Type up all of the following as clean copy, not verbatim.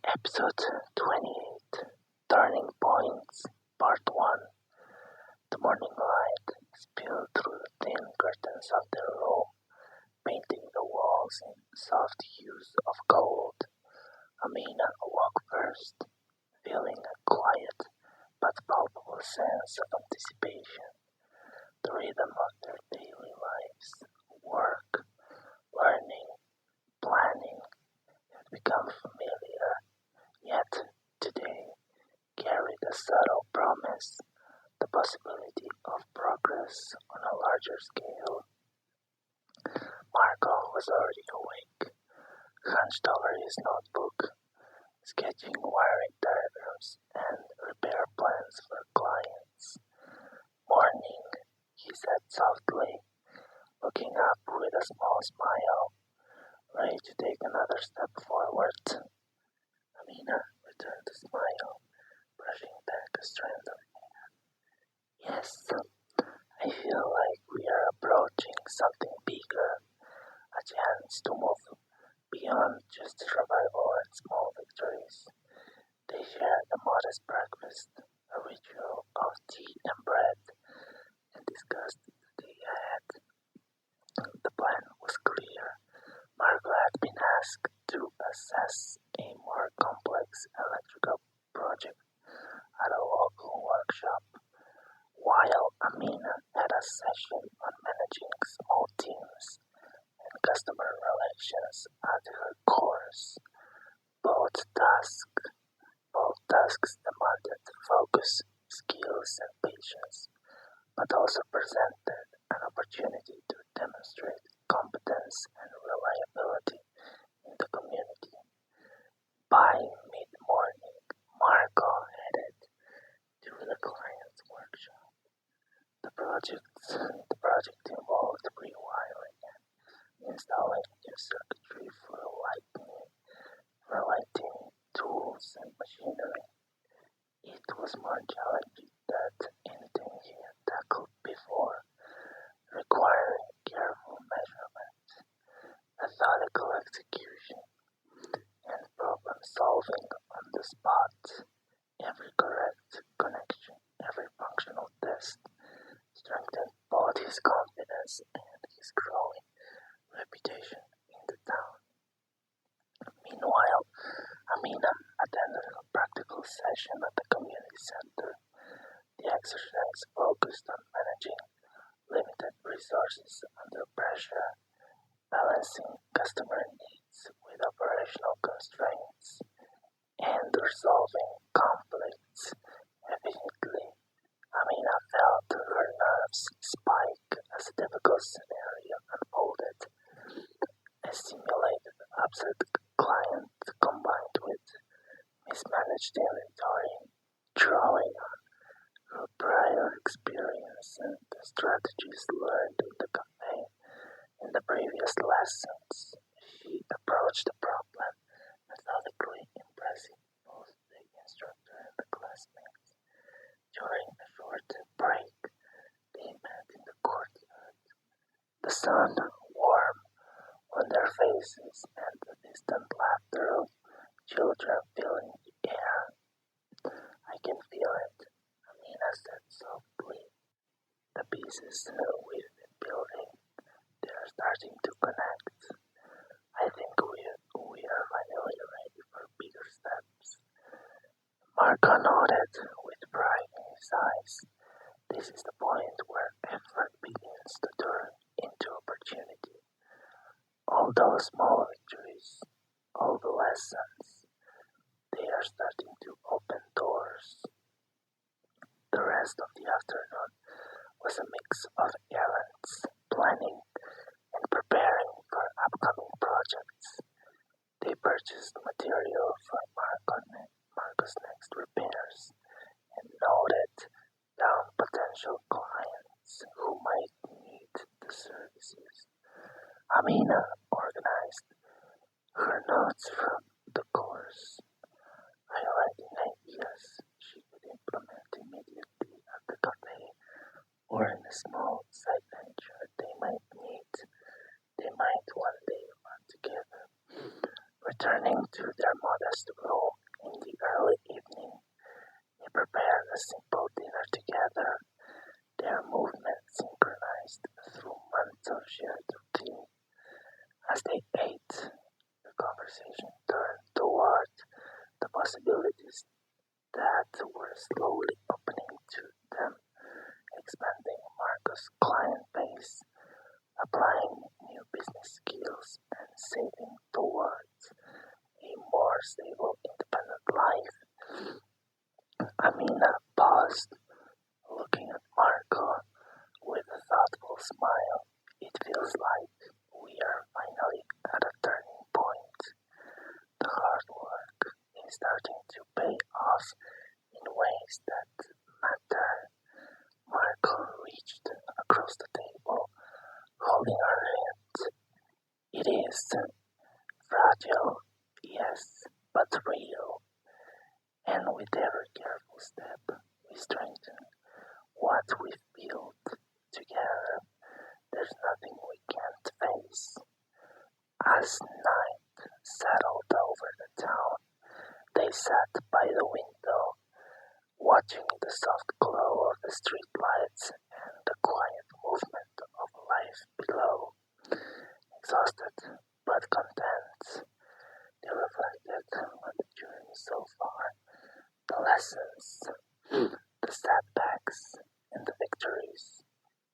Episode 28 Turning Points Part 1 The morning light spilled through the thin curtains of the room, painting the walls in soft hues of gold. Amina awoke first, feeling a quiet but palpable sense of anticipation. The rhythm of their daily lives, work, learning, planning, had become familiar. Yet today carried a subtle promise, the possibility of progress on a larger scale. Marco was already awake, hunched over his notebook, sketching wiring diagrams and repair plans for clients. "Morning," he said softly, looking up with a small smile, ready to take another step forward. Amina returned the smile, brushing back a strand of hair. "Yes, I feel like we are approaching something bigger, a chance to move beyond just survival and small victories." They shared a modest breakfast, a ritual of tea and bread, and discussed the day ahead. The plan was clear. Marco had been asked to assess a more complex electrical project at a local workshop, while Amina had a session on managing small teams and customer relations at her course. Both tasks demanded focus, skills, and patience, but also presented an opportunity to demonstrate competence and reliability in the community. By mid-morning, Marco headed to the client's workshop. The project involved rewiring and installing new circuitry for lighting, tools, and machinery. It was more challenging than anything he had tackled before, requiring careful measurement, methodical execution, and problem solving on the spot. Every correct connection, every functional test strengthened both his confidence and his growing reputation in the town. Meanwhile, Amina attended a practical session at the community center. The exercise focused on managing limited resources under pressure, balancing customer needs with operational constraints, and resolving conflicts efficiently. Amina felt her nerves spike as a difficult scenario unfolded. A simulated upset client combined with mismanaged inventory, drawing on her prior experience and the strategies learned in the cafe in the previous lessons. She approached the problem methodically, impressing both the instructor and the classmates. During a short break, they met in the courtyard. The sun, warm on their faces, and the distant laughter of children filling the air. "I can feel it," Amina said softly. "The pieces we've been building, they're starting to connect. I think we are finally ready for bigger steps." Marco nodded with pride in his eyes. This is the point where effort begins to turn into opportunity. All those small victories, all the lessons, they are starting to open doors. The rest of the afternoon was a mix of errands, planning, and preparing for upcoming projects. They purchased material for Marco's next repairs and noted down potential clients who might need the services. Amina organized her notes from the course, highlighting ideas she could implement immediately at the cafe or in a small side venture they might one day run together. Returning to their modest room, possibilities that were slowly opening to them, expanding Marco's client base, applying new business skills, and saving towards a more stable, independent life. Amina paused, looking at Marco with a thoughtful smile. It feels like we are finally at a turning point. The hard work is starting to pay off in ways that matter. Marco reached across the table, holding her hand. It is fragile, yes, but real. And with every careful step, we strengthen what we've built together. There's nothing we can't face. As night settled over the town, they sat by the window, watching the soft glow of the street lights and the quiet movement of life below. Exhausted but content, they reflected on the journey so far, the lessons, the setbacks, and the victories,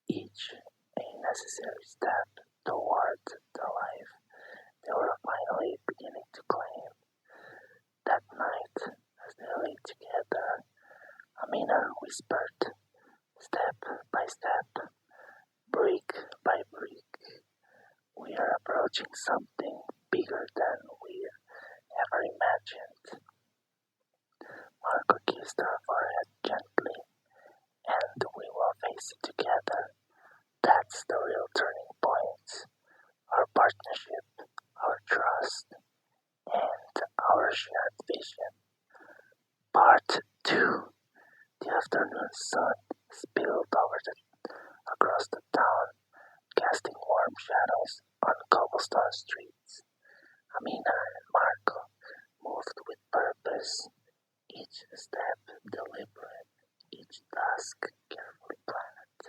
each a necessary step toward the life they were finally beginning to claim. That night, as they lay together, Amina whispered, step by step, brick by brick, we are approaching something bigger than we ever imagined. Marco kissed her forehead gently, and we will face it together. That's the real turning point. Our partnership, our trust, and our shared vision. Part 2. The afternoon sun spilled across the town, casting warm shadows on cobblestone streets. Amina and Marco moved with purpose, each step deliberate, each task carefully planned.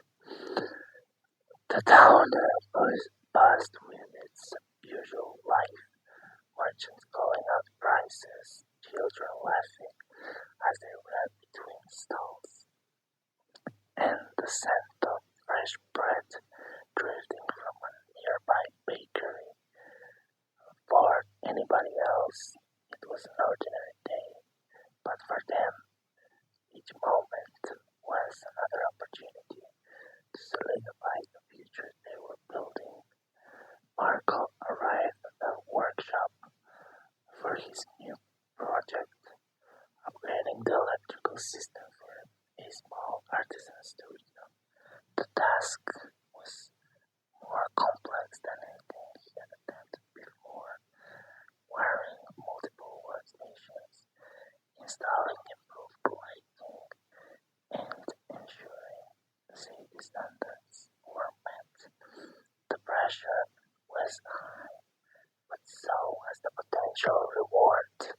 The town buzzed with its usual life, merchants calling out prices, children laughing as they ran between stalls, and the scent of fresh bread drifting from a nearby bakery. For anybody else, it was an ordinary day, but for them, each moment was another opportunity to solidify the future they were building. Marco arrived at the workshop for his new project, upgrading the electrical system for a small artisan studio. The task was more complex than anything he had attempted before, wiring multiple workstations, installing improved lighting, and ensuring safety standards were met. The pressure was high, but so was the potential reward.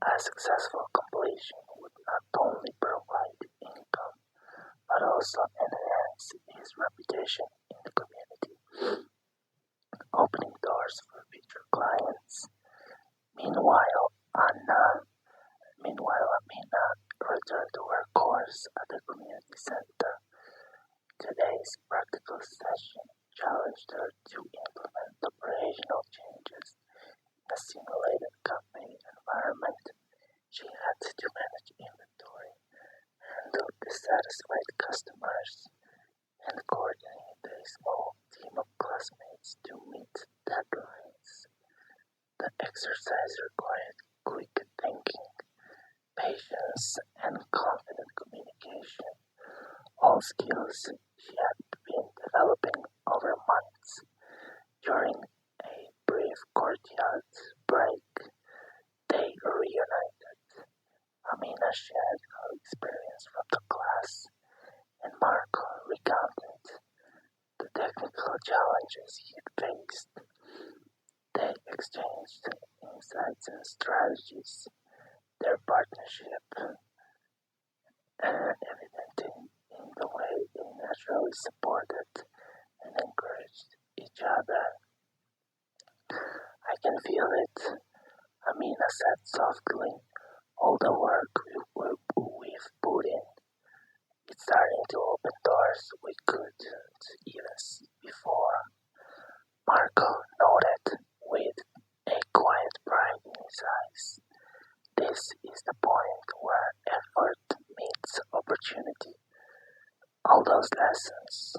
A successful completion would not only provide income, but also enhance his reputation in the community, opening doors for future clients. Meanwhile, Amina returned to her course at the community center. Today's practical session challenged her to implement operational changes in a simulated cafe environment. She had to manage inventory, handle dissatisfied customers, and coordinate a small team of classmates to meet deadlines. The exercise required quick thinking, patience, and confident communication, all skills she had been developing over months. During a brief courtyard break, they reunited. Amina shared her experience from the class, and Marco recounted the technical challenges he had faced. They exchanged insights and strategies, their partnership evident in the way they naturally supported and encouraged each other. I can feel it, Amina said softly. All the work we've put in, it's starting to open doors we couldn't even see before. Marco nodded with a quiet pride in his eyes. This is the point where effort meets opportunity. All those lessons,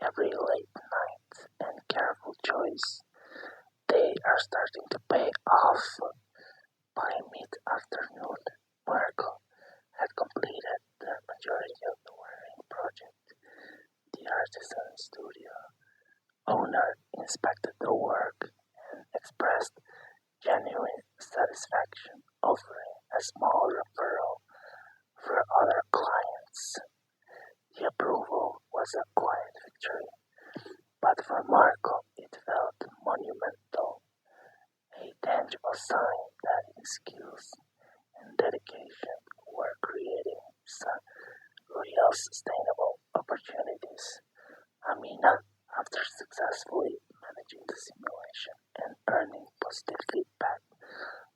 every late night and careful choice, they are starting to pay off. By mid-afternoon, Marco had completed the majority of the wiring project. The artisan studio owner inspected the work and expressed genuine satisfaction, offering a small referral for other clients. The approval was a quiet victory, but for Marco it felt monumental, a tangible sign that his skills and dedication were creating some real sustainable opportunities. Amina, after successfully managing the simulation and earning positive feedback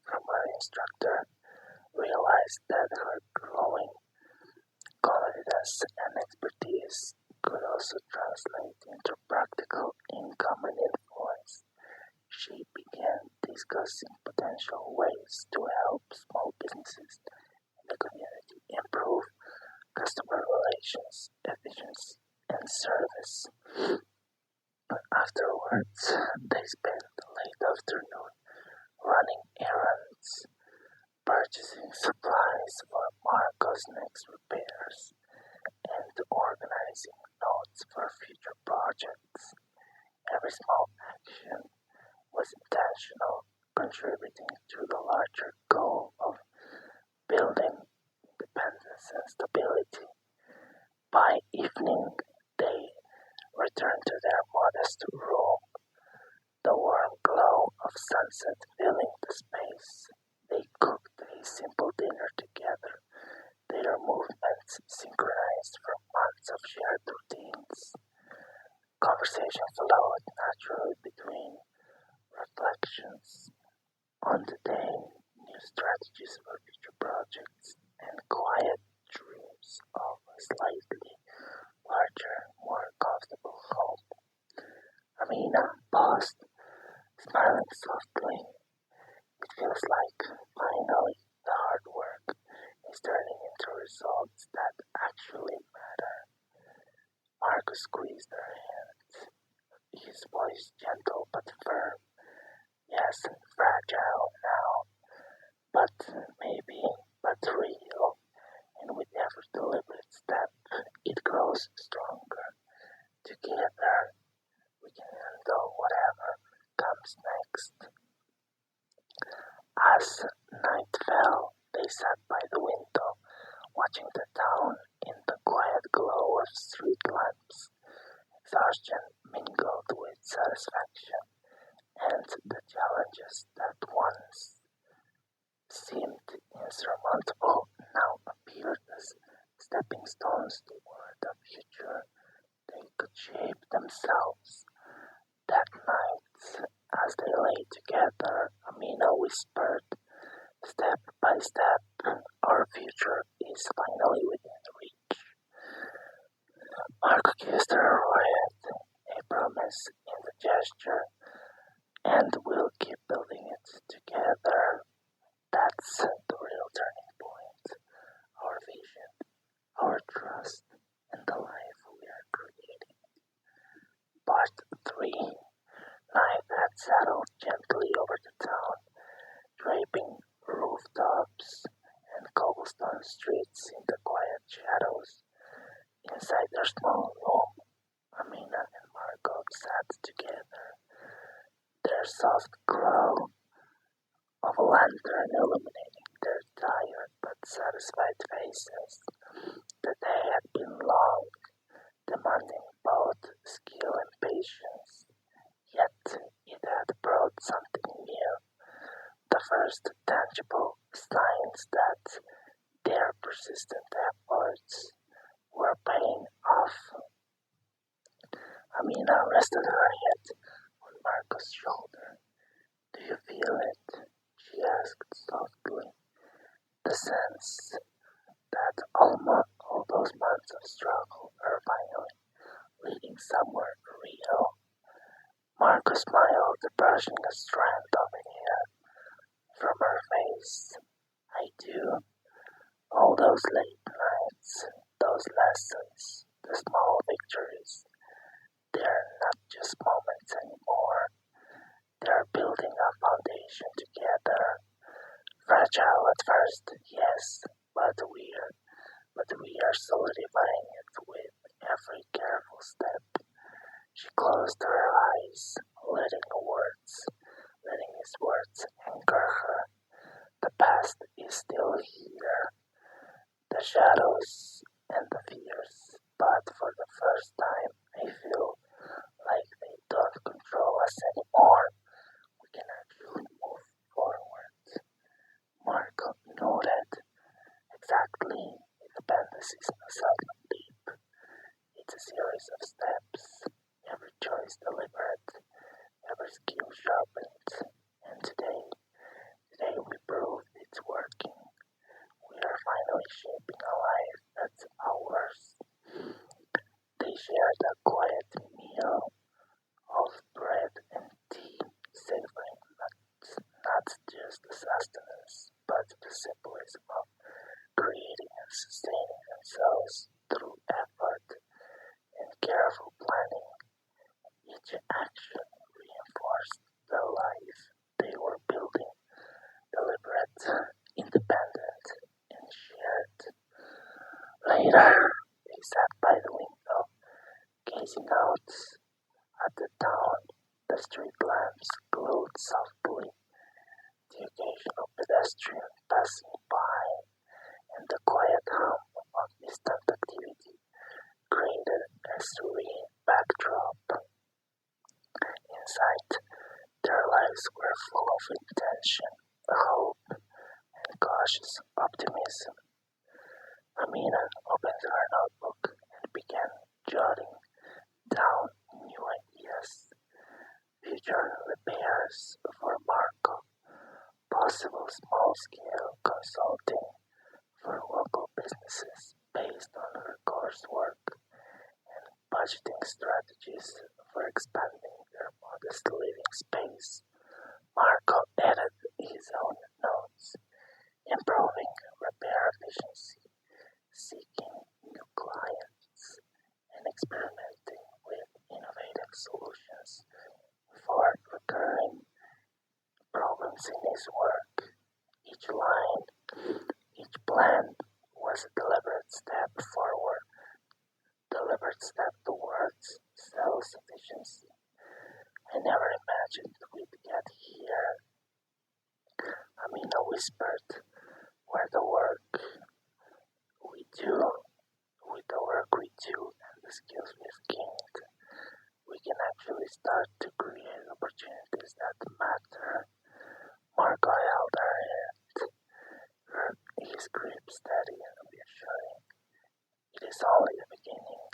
from her instructor, realized that her growing confidence and expertise could also translate into practical income and influence. She began discussing potential ways to help small businesses in the community improve customer relations, efficiency, and service. Afterwards, they spent the late afternoon running errands, purchasing supplies for Marco's next repairs, and organizing notes for future projects. Every small action was intentional, contributing to the larger goal of building independence and stability. By evening, they returned to their modest room, the warm glow of sunset filling the space. They cooked a simple dinner together, their movements synchronized from months of shared routines. Conversation flowed naturally between reflections on the day, new strategies for future projects, and quiet dreams of a slightly larger, more comfortable home. Amina paused, smiling softly. It feels like finally the hard work is turning into results that actually matter. Marcus squeezed her hand, his voice gentle but firm. Yes, fragile now, but maybe, but real. And with every deliberate step, it grows stronger. Together, we can handle whatever comes next. As night fell, they sat by the window, watching the town in the quiet glow of street lamps. Exhaustion mingled with satisfaction, and the challenges that once seemed insurmountable now appeared as stepping stones toward a future they could shape themselves. That night, as they lay together, Amina whispered, "Step by step, our future is finally within reach." Marco kissed her forehead, a promise in the gesture, and we'll keep building it together. That's the real turning point. Our vision, our trust, and the life we are creating. Part 3. Night had settled gently over the town, draping rooftops and cobblestone streets in the quiet shadows. Inside their small room, Amina and Margot sat together, their soft glow of a lantern illuminating their tired but satisfied faces. The day had been long, demanding both skill and patience, yet it had brought something new, the first tangible signs that their persistent efforts were paying off. Amina rested her head on Marco's shoulder. "Do you feel it?" she asked softly. The sense that all those months of struggle are finally leading somewhere real. Marco smiled, brushing a strand of hair from her face. I do. All those late nights, those lessons, the small victories, they're not just moments anymore. They're building a foundation together. Fragile at first, yes, but we are solidifying it with every careful step. She closed her eyes, letting his words anchor her. The past is still here, the shadows and the fears, but for the first time I feel like they don't control us anymore. We can actually move forward. Marco nodded. Exactly. Independence is not a sudden leap. It's a series of steps. Every choice deliberate, every skill sharpened. And today we proved it's working. We are finally shaping a life that's ours. They shared a quiet meal of bread and tea, savoring not just the sustenance, but the symbolism of creating and sustaining themselves through effort and careful planning. Each action reinforced the life they were building, deliberate, independent, and shared. Later, they sat by the window, gazing out at the town. The street lamps glowed softly, the occasional pedestrian passing by, and the quiet hum of distant activity created a serene backdrop. Inside, their lives were full of intention, hope, and cautious optimism. Amina opened her notebook and began jotting down new ideas, future repairs for Marco, possible small-scale consulting for local businesses based on her coursework, and budgeting strategies for expanding their modest living space. Marco added his own notes, improving repair efficiency, seeking new clients, and experimenting with innovative solutions for recurring problems in his work. Each line, each plan was a deliberate step towards self-sufficiency. I never imagined we'd get here, Amina whispered, where the work we do, with the work we do and the skills we've gained, we can actually start to create opportunities that matter. Marco held her hand, his grip steady and reassuring. It is only the beginning.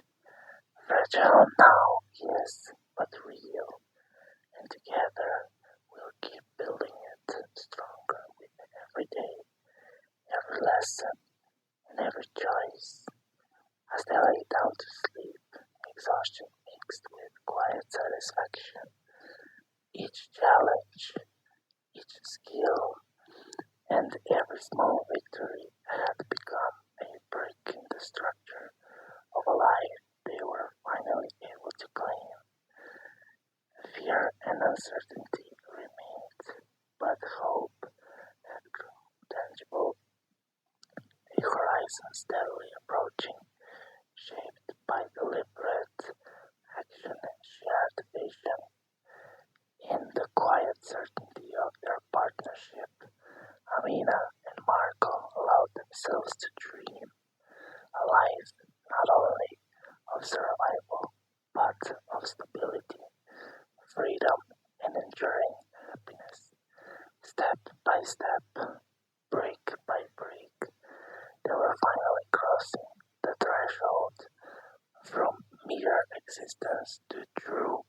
Fragile now, yes, but real. And together we'll keep building it stronger with every day, every lesson, and every choice. As they lay down to sleep, exhaustion mixed with quiet satisfaction. Each challenge, each skill, and every small victory had become a brick in the structure of a life they were finally able to claim. Fear and uncertainty remained, but hope had grown tangible, a horizon steadily approaching, shaped by deliberate action and shared vision. In the quiet certainty of their partnership, Amina and Marco allowed themselves to dream a life not only of survival, but of stability, freedom, and enduring happiness. Step by step, brick by brick, they were finally crossing the threshold from mere existence to true